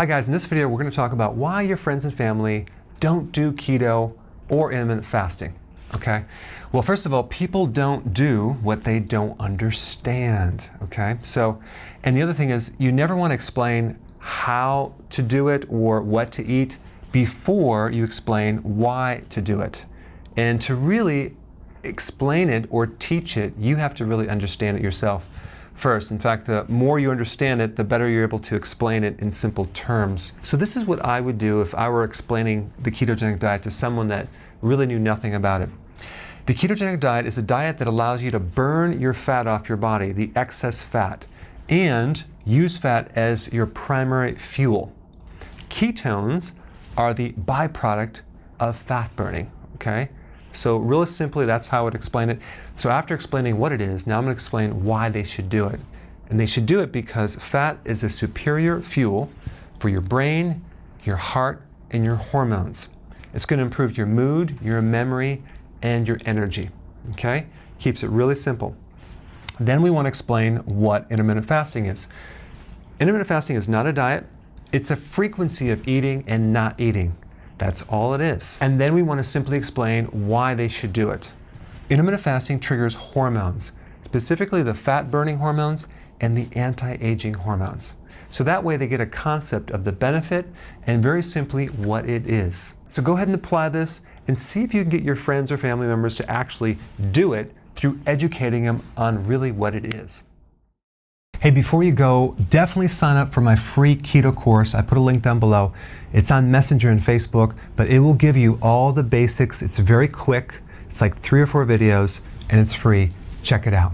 Hi guys, in this video we're going to talk about why your friends and family don't do keto or intermittent fasting. Okay? Well, first of all, people don't do what they don't understand. Okay? So, and the other thing is, you never want to explain how to do it or what to eat before you explain why to do it. And to really explain it or teach it, you have to really understand it yourself first. In fact, the more you understand it, the better you're able to explain it in simple terms. So this is what I would do if I were explaining the ketogenic diet to someone that really knew nothing about it. The ketogenic diet is a diet that allows you to burn your fat off your body, the excess fat, and use fat as your primary fuel. Ketones are the byproduct of fat burning, okay? So really simply, that's how I would explain it. So after explaining what it is, now I'm going to explain why they should do it. And they should do it because fat is a superior fuel for your brain, your heart, and your hormones. It's going to improve your mood, your memory, and your energy, okay? Keeps it really simple. Then we want to explain what intermittent fasting is. Intermittent fasting is not a diet. It's a frequency of eating and not eating. That's all it is. And then we want to simply explain why they should do it. Intermittent fasting triggers hormones, specifically the fat-burning hormones and the anti-aging hormones. So that way they get a concept of the benefit and very simply what it is. So go ahead and apply this and see if you can get your friends or family members to actually do it through educating them on really what it is. Hey, before you go, definitely sign up for my free keto course. I put a link down below. It's on Messenger and Facebook, but it will give you all the basics. It's very quick. It's like 3 or 4 videos, and it's free. Check it out.